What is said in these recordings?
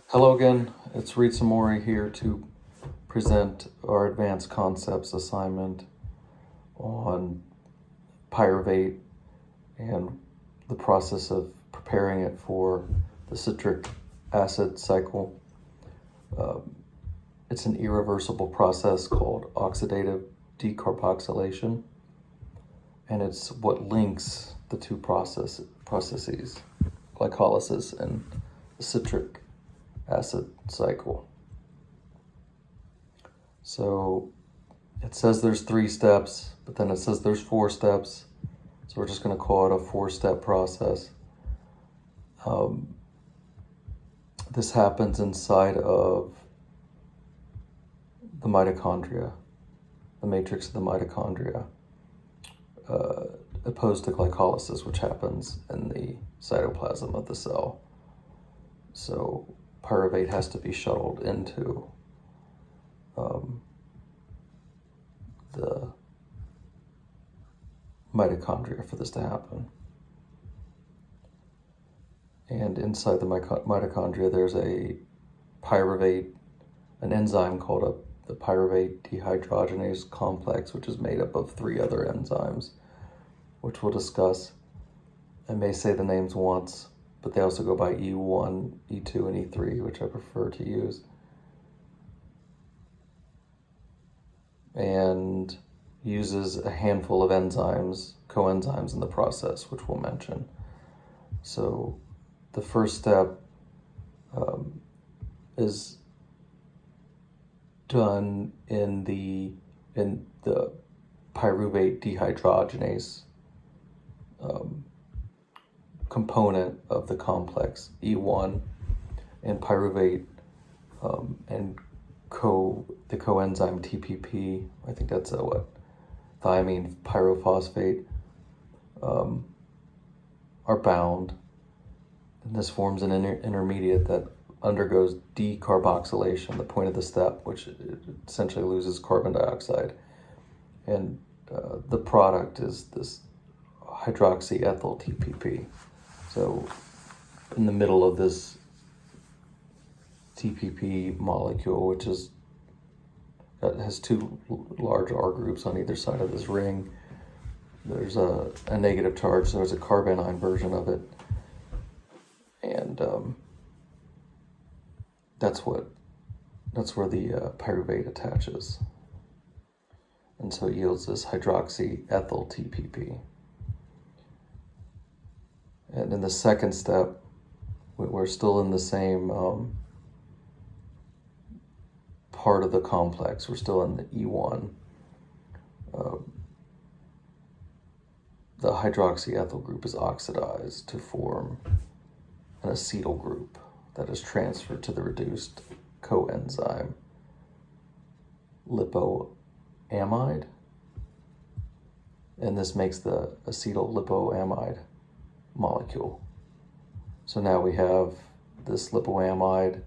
Hello again, it's Reed Samori here to present our advanced concepts assignment on pyruvate and the process of preparing it for the citric acid cycle. It's an irreversible process called oxidative decarboxylation, and it's what links the two processes, glycolysis and the citric acid cycle. So it says there's 3 steps, but then it says there's 4 steps. So we're just going to call it a 4-step process. This happens inside of the mitochondria, the matrix of the mitochondria, opposed to glycolysis, which happens in the cytoplasm of the cell. So pyruvate has to be shuttled into the mitochondria for this to happen. And inside the mitochondria, there's a pyruvate, an enzyme called the pyruvate dehydrogenase complex, which is made up of 3 other enzymes, which we'll discuss. I may say the names once, but they also go by E1, E2, and E3, which I prefer to use. And uses a handful of enzymes, coenzymes in the process, which we'll mention. So the first step is done in the pyruvate dehydrogenase component of the complex E1, and pyruvate and the coenzyme TPP. I think that's thiamine pyrophosphate are bound, and this forms an intermediate that undergoes decarboxylation, the point of the step, which essentially loses carbon dioxide, and the product is this hydroxyethyl TPP. So in the middle of this TPP molecule, which has 2 large R groups on either side of this ring, there's a negative charge, so there's a carbanion version of it, and that's where the pyruvate attaches, and so it yields this hydroxyethyl TPP. And in the second step, we're still in the same part of the complex. We're still in the E1. The hydroxyethyl group is oxidized to form an acetyl group that is transferred to the reduced coenzyme lipoamide, and this makes the acetyl lipoamide molecule. So now we have this lipoamide,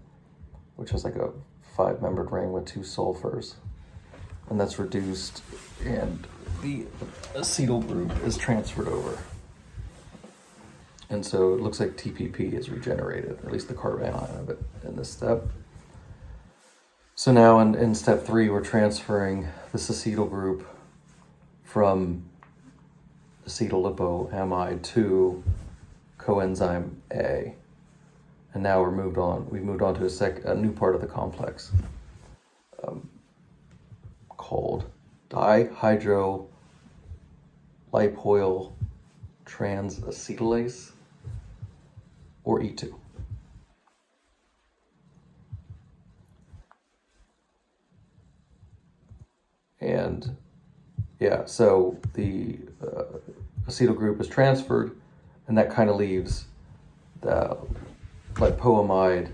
which has like a 5-membered ring with 2 sulfurs, and that's reduced, and the acetyl group is transferred over. And so it looks like TPP is regenerated, at least the carbanion of it in this step. So now in step 3, we're transferring this acetyl group from acetyl lipoamide to coenzyme A. And now we've moved on to a new part of the complex called dihydrolipoyl transacetylase, or E2. And yeah, so the acetyl group is transferred, and that kind of leaves the lipoamide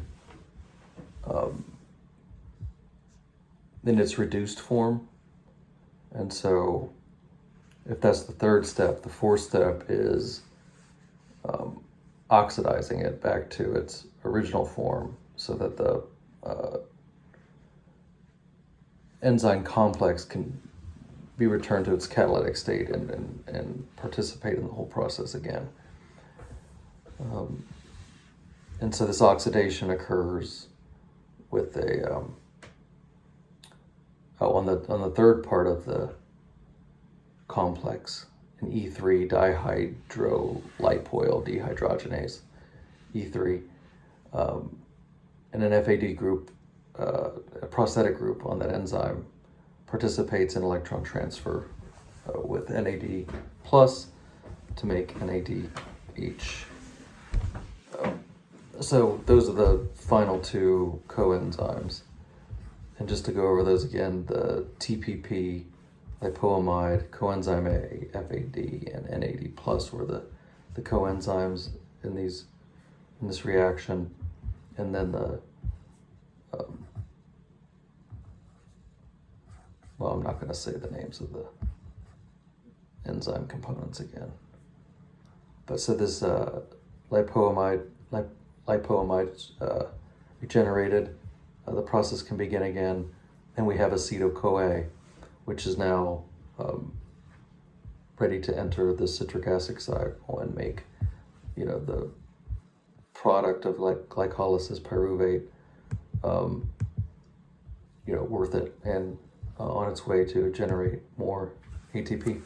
in its reduced form. And so if that's the 3rd step, the 4th step is oxidizing it back to its original form so that the enzyme complex can be returned to its catalytic state and participate in the whole process again. And so this oxidation occurs with a on the third part of the complex, an E3 dihydrolipoyl dehydrogenase, E3, and an FAD group, a prosthetic group on that enzyme participates in electron transfer with NAD plus to make NADH. So those are the final two coenzymes. And just to go over those again, the TPP, lipoamide, coenzyme A, FAD, and NAD plus were the coenzymes in this reaction. And then the well, I'm not going to say the names of the enzyme components again. But so this lipoamide regenerated, the process can begin again, and we have acetyl-CoA, which is now ready to enter the citric acid cycle and make, the product of glycolysis, pyruvate, worth it, and on its way to generate more ATP.